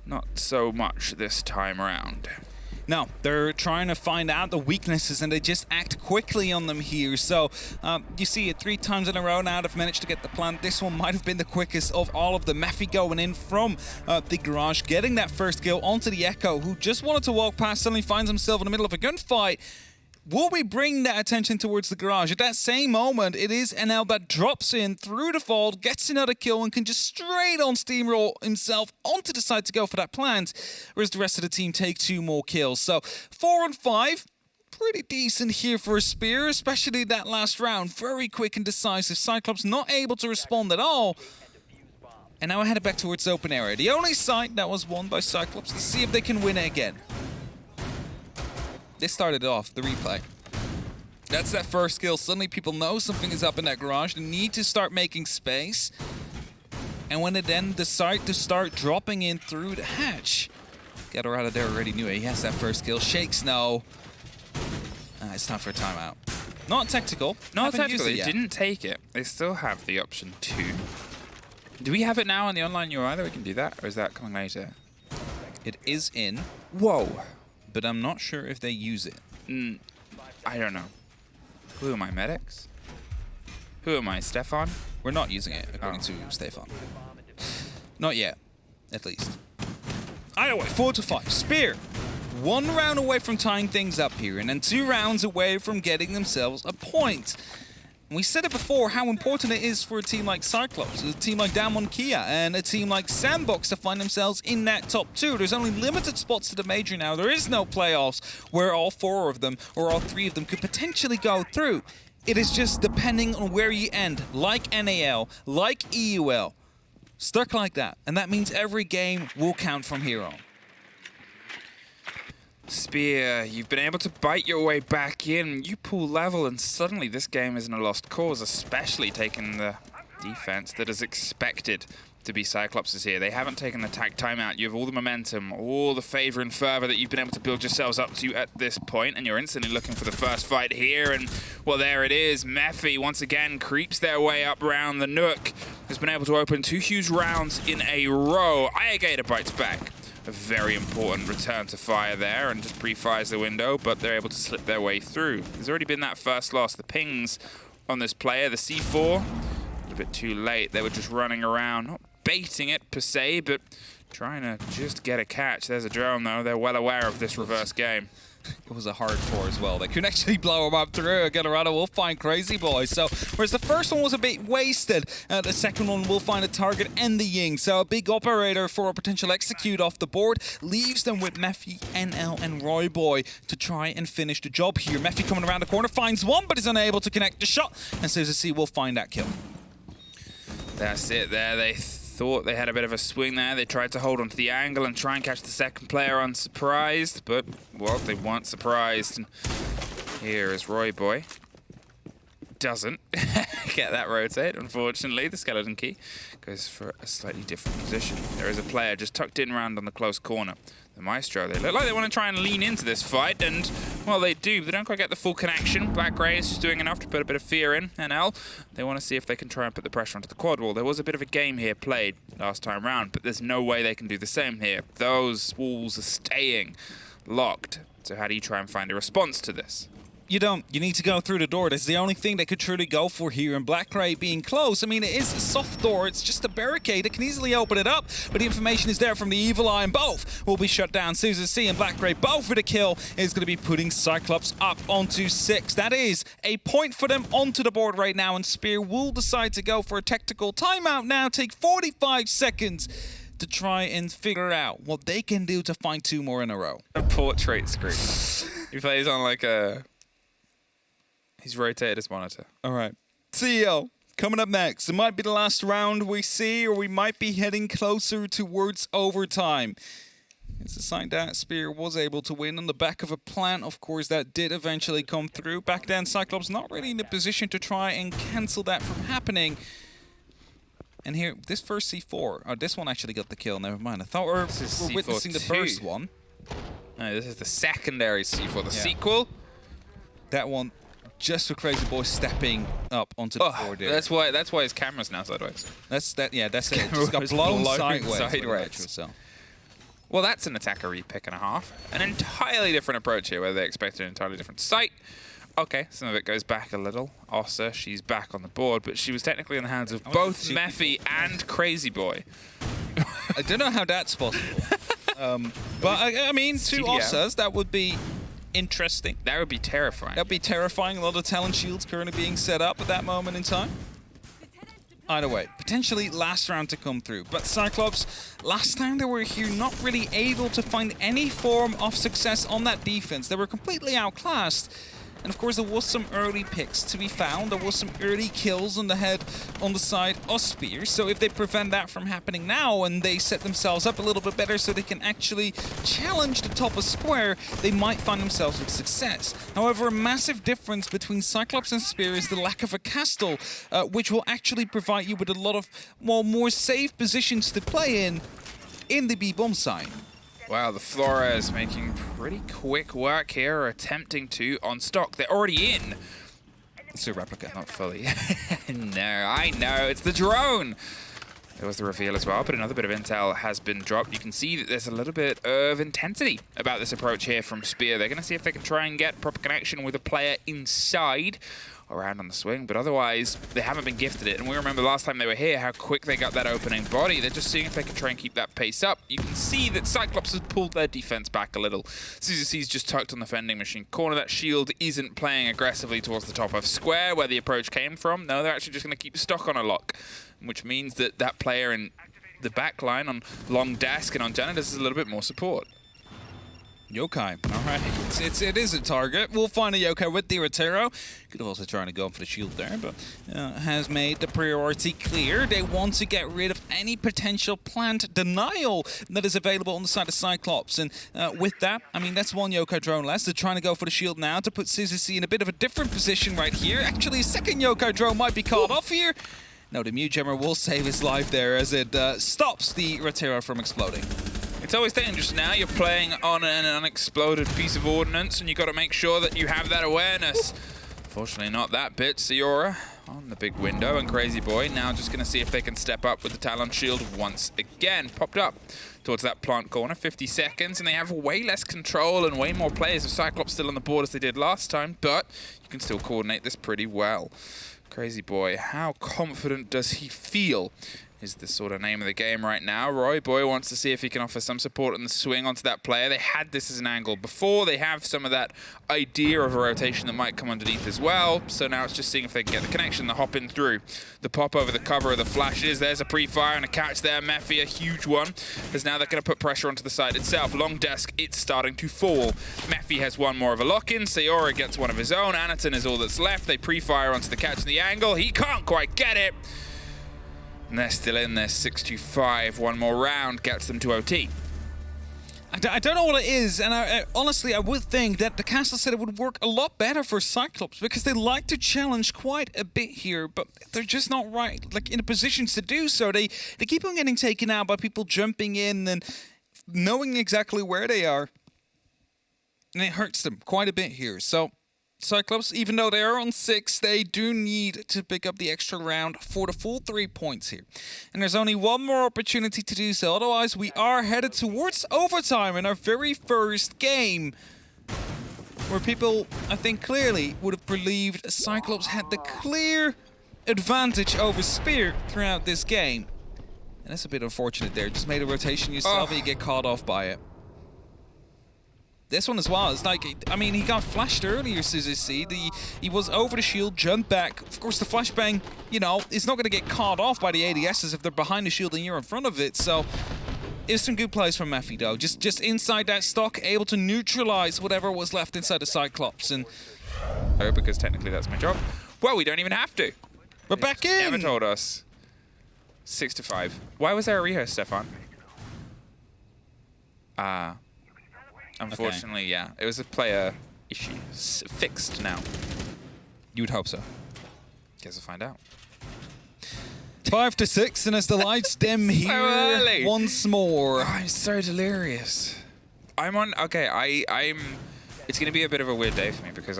Not so much this time around. No, they're trying to find out the weaknesses and they just act quickly on them here. So you see it 3 times in a row now they've managed to get the plant. This one might have been the quickest of all of them. Methy going in from the garage, getting that first kill onto the Echo, who just wanted to walk past, suddenly finds himself in the middle of a gunfight. Will we bring that attention towards the garage? At that same moment, it is NL that drops in through the vault, gets another kill, and can just straight on steamroll himself onto the side to go for that plant, whereas the rest of the team take 2 more kills. So 4 and 5, pretty decent here for a Spear, especially that last round. Very quick and decisive. Cyclops not able to respond at all. And now we're headed back towards open area. The only site that was won by Cyclops. Let's see if they can win it again. They started off the replay. That's that first kill. Suddenly people know something is up in that garage. They need to start making space. And when they then decide to start dropping in through the hatch, got her out of there already knew it. He has that first kill. Shakes no. It's time for a timeout. Not tactical. Not tactical. They didn't take it. They still have the option to. Do we have it now on the online UI that we can do that? Or is that coming later? It is in. Whoa. But I'm not sure if they use it. I don't know. Who are my medics? Who am I, Stefan? We're not using it, according to Stefan. Not yet, at least. Either way, 4 to 5. Spear. 1 round away from tying things up here, and then 2 rounds away from getting themselves a point. We said it before, how important it is for a team like CYCLOPS, a team like Damwon Kia, and a team like Sandbox to find themselves in that top 2. There's only limited spots to the major now. There is no playoffs where all 4 of them or all 3 of them could potentially go through. It is just depending on where you end, like NAL, like EUL. Stuck like that, and that means every game will count from here on. Spear, you've been able to bite your way back in. You pull level, and suddenly this game isn't a lost cause, especially taking the defense that is expected to be CYCLOPS here. They haven't taken the tag timeout. You have all the momentum, all the favor and fervor that you've been able to build yourselves up to at this point, and you're instantly looking for the first fight here. And, well, there it is. Mephi once again creeps their way up round the Nook. Has been able to open 2 huge rounds in a row. Alligator bites back. A very important return to fire there and just pre-fires the window, but they're able to slip their way through. There's already been that first loss. The pings on this player, the C4, a bit too late. They were just running around, not baiting it per se, but trying to just get a catch. There's a drone though. They're well aware of this reverse game. It was a hard 4 as well. They couldn't actually blow him up through. Colorado will find Crazy Boy. So, whereas the first one was a bit wasted, the second one will find a target and the Ying. So, a big operator for a potential execute off the board leaves them with Mephi, NL, and Roy Boy to try and finish the job here. Mephi coming around the corner, finds one, but is unable to connect the shot. And CYCLOPS will find that kill. That's it there. They thought they had a bit of a swing there. They tried to hold onto the angle and try and catch the second player unsurprised, but, well, they weren't surprised. And here is Roy Boy. Doesn't get that rotate, unfortunately. The skeleton key goes for a slightly different position. There is a player just tucked in round on the close corner. The Maestro, they look like they want to try and lean into this fight, and, well, they do. They don't quite get the full connection. Black Ray is just doing enough to put a bit of fear in. NL, they want to see if they can try and put the pressure onto the quad wall. There was a bit of a game here played last time round, but there's no way they can do the same here. Those walls are staying locked. So how do you try and find a response to this? You don't. You need to go through the door. That's the only thing they could truly go for here. And Black Ray being close, I mean, it is a soft door. It's just a barricade. It can easily open it up, but the information is there from the Evil Eye, and both will be shut down. CYCLOPS and Black Ray, both with a kill, is going to be putting CYCLOPS up onto 6. That is a point for them onto the board right now, and Spear will decide to go for a tactical timeout now, take 45 seconds to try and figure out what they can do to find 2 more in a row. A portrait screen. He plays on like a... He's rotated his monitor. All right. CEO, coming up next. It might be the last round we see, or we might be heading closer towards overtime. It's a sign that Spear was able to win on the back of a plan, of course, that did eventually come through. Back then, CYCLOPS not really in a position to try and cancel that from happening. And here, this first C4, oh, this one actually got the kill, never mind. I thought we're witnessing the first one. No, this is the secondary C4, the sequel. That one, just for Crazy Boy stepping up onto the board there. That's why his camera's now sideways. That's it. It just got blown sideways. Well, that's an attacker pick and a half. An entirely different approach here, where they expected an entirely different site. Okay, some of it goes back a little. Ossa, she's back on the board, but she was technically in the hands of both Mephi and Crazy Boy. I don't know how that's possible. But, I mean, 2 Ossas, that would be interesting. That would be terrifying. That would be terrifying. A lot of talent shields currently being set up at that moment in time. Either way, potentially last round to come through. But CYCLOPS, last time they were here, not really able to find any form of success on that defense. They were completely outclassed. And of course, there was some early picks to be found. There was some early kills on the head on the side of Spear. So if they prevent that from happening now and they set themselves up a little bit better so they can actually challenge the top of square, they might find themselves with success. However, a massive difference between CYCLOPS and Spear is the lack of a castle, which will actually provide you with a lot of, well, more safe positions to play in the B-bomb side. Wow, the Flores making pretty quick work here, attempting to on stock. They're already in. It's a replica. Not fully. No, I know. It's the drone. There was the reveal as well, but another bit of intel has been dropped. You can see that there's a little bit of intensity about this approach here from Spear. They're going to see if they can try and get proper connection with a player inside around on the swing, but otherwise they haven't been gifted it. And we remember last time they were here how quick they got that opening body. They're just seeing if they can try and keep that pace up. You can see that CYCLOPS has pulled their defense back a little. CZC's just tucked on the vending machine corner. That shield isn't playing aggressively towards the top of square where the approach came from. No, they're actually just going to keep stock on a lock, which means that that player in the back line on long desk and on janitors is a little bit more support. Yokai. All right. It is a target. We'll find a Yokai with the Rotero. Could have also tried to go for the shield there, but has made the priority clear. They want to get rid of any potential plant denial that is available on the side of CYCLOPS. And with that, I mean, that's one Yokai drone less. They're trying to go for the shield now to put CZC in a bit of a different position right here. Actually, a second Yokai drone might be caught off here. No, the Mute Jammer will save his life there as it stops the Rotero from exploding. It's always dangerous now. You're playing on an unexploded piece of ordnance, and you've got to make sure that you have that awareness. Fortunately, not that bit. Siora on the big window, and Crazy Boy now just going to see if they can step up with the Talon shield once again. Popped up towards that plant corner, 50 seconds, and they have way less control and way more players with CYCLOPS still on the board as they did last time, but you can still coordinate this pretty well. Crazy Boy, how confident does he feel? Is the sort of name of the game right now. Roy Boy wants to see if he can offer some support on the swing onto that player. They had this as an angle before. They have some of that idea of a rotation that might come underneath as well. So now it's just seeing if they can get the connection, the hop in through. The pop over the cover of the flashes. There's a pre-fire and a catch there. Mephi, a huge one. Because now they're going to put pressure onto the side itself. Long desk, it's starting to fall. Mephi has one more of a lock-in. Sayora gets one of his own. Anaton is all that's left. They pre-fire onto the catch and the angle. He can't quite get it. And they're still in there, 6-5. One more round gets them to OT. I don't know what it is, and honestly, I would think that the castle setup would work a lot better for CYCLOPS because they like to challenge quite a bit here, but they're just not in the positions to do so. They keep on getting taken out by people jumping in and knowing exactly where they are, and it hurts them quite a bit here. So CYCLOPS, even though they are on 6, they do need to pick up the extra round for the full 3 points here. And there's only one more opportunity to do so. Otherwise, we are headed towards overtime in our very first game, where people, I think, clearly would have believed CYCLOPS had the clear advantage over Spear throughout this game. And that's a bit unfortunate there. Just made a rotation yourself and you get caught off by it. This one as well, it's like, I mean, he got flashed earlier, CZC. He was over the shield, jumped back. Of course, the flashbang, you know, is not going to get caught off by the ADSs if they're behind the shield and you're in front of it. So, it's some good plays from Mephi, though. Just inside that stock, able to neutralize whatever was left inside the CYCLOPS. And oh, because technically that's my job. Well, we don't even have to. We're back in. Never told us. 6-5. Why was there a reho, Stefan? Unfortunately, okay. Yeah. It was a player issue. Fixed now. You would hope so. Guess we'll find out. 5-6, and as the lights dim here once more. Oh, I'm so delirious. I'm on... Okay, I'm... It's going to be a bit of a weird day for me because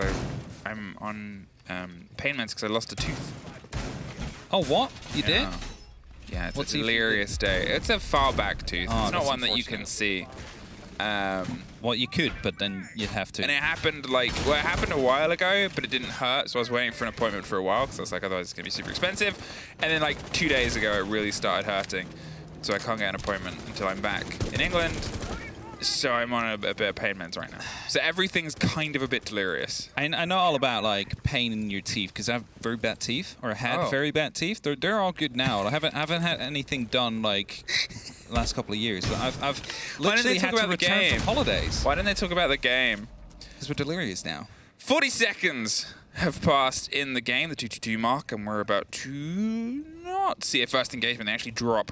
I'm on pain meds because I lost a tooth. Oh, what? You did? Yeah, it's a delirious day. It's a far back tooth. Oh, it's not one that you can see. Well, you could, but then you'd have to. And it happened it happened a while ago, but it didn't hurt, so I was waiting for an appointment for a while, because I was like, otherwise it's going to be super expensive. And then like 2 days ago, it really started hurting, so I can't get an appointment until I'm back in England. So I'm on a bit of pain meds right now. So everything's kind of a bit delirious. I know all about like pain in your teeth, because I have very bad teeth, or had very bad teeth. They're all good now. I haven't had anything done like last couple of years, but I've literally had to return from holidays. Why didn't they talk about the game? Because we're delirious now. 40 seconds have passed in the game, the 2-2 mark, and we're about to not see a first engagement. They actually drop.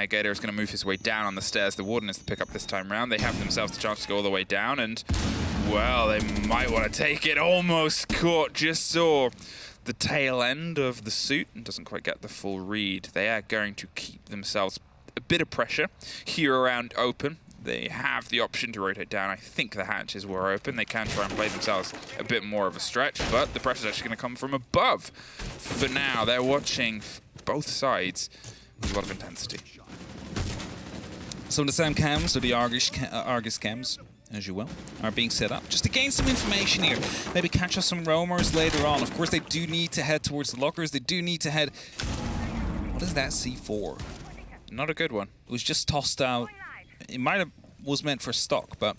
Gator is going to move his way down on the stairs. The Warden is to pick up this time round. They have themselves the chance to go all the way down, and, well, they might want to take it. Almost caught. Just saw the tail end of the suit and doesn't quite get the full read. They are going to keep themselves a bit of pressure here around open. They have the option to rotate down. I think the hatches were open. They can try and play themselves a bit more of a stretch, but the pressure is actually going to come from above. For now, they're watching both sides. There's a lot of intensity. Some of the SAM cams, or the Argus cams, as you will, are being set up just to gain some information here. Maybe catch us some roamers later on. Of course, they do need to head towards the lockers. They do need to head... What is that C4? Not a good one. It was just tossed out. It might have was meant for stock, but...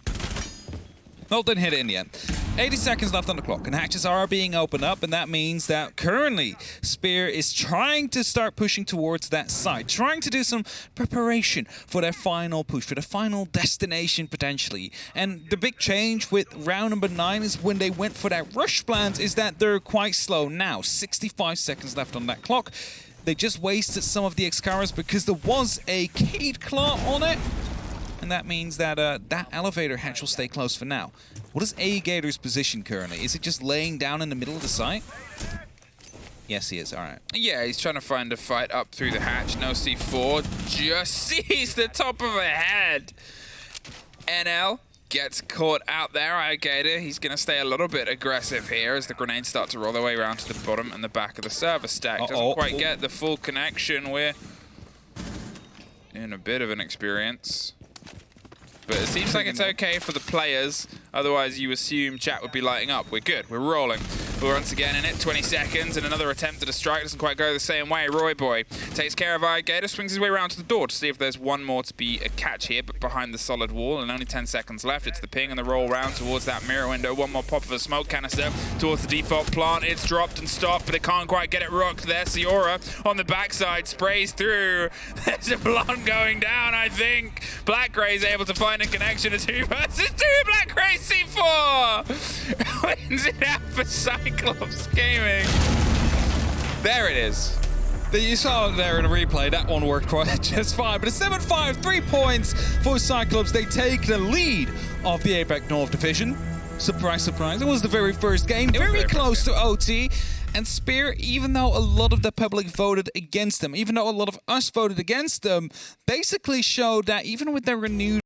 Well, didn't hit it in the end. 80 seconds left on the clock, and hatches are being opened up, and that means that currently Spear is trying to start pushing towards that side, trying to do some preparation for their final push, for the final destination potentially. And the big change with round number 9 is when they went for that rush plant is that they're quite slow now. 65 seconds left on that clock. They just wasted some of the Excaliburs because there was a Cade Claw on it. And that means that that elevator hatch will stay closed for now. What is Gator's position currently? Is it just laying down in the middle of the site? Yes, he is. All right. Yeah, he's trying to find a fight up through the hatch. No C4. Just sees the top of a head. NL gets caught out there. Gator, he's going to stay a little bit aggressive here as the grenades start to roll their way around to the bottom and the back of the server stack. Doesn't quite get the full connection. We're in a bit of an experience. But it seems like it's okay for the players. Otherwise, you assume chat would be lighting up. We're good. We're rolling. We're once again in it. 20 seconds and another attempt at a strike. Doesn't quite go the same way. Roy Boy takes care of Gator, swings his way around to the door to see if there's one more to be a catch here, but behind the solid wall, and only 10 seconds left. It's the ping and the roll round towards that mirror window. One more pop of a smoke canister towards the default plant. It's dropped and stopped, but they can't quite get it rooked there. Siora on the backside sprays through. There's a blonde going down, I think. Black Gray's able to find a connection. A 2 versus 2. Black Gray C4 wins it out for Cyclops Gaming. There it is. You saw it there in a replay. That one worked quite just fine. But a 7-5, 3 points for Cyclops. They take the lead of the APAC North Division. Surprise, surprise. It was the very first game. Very close to OT. And Spear, even though a lot of the public voted against them, even though a lot of us voted against them, basically showed that even with their renewed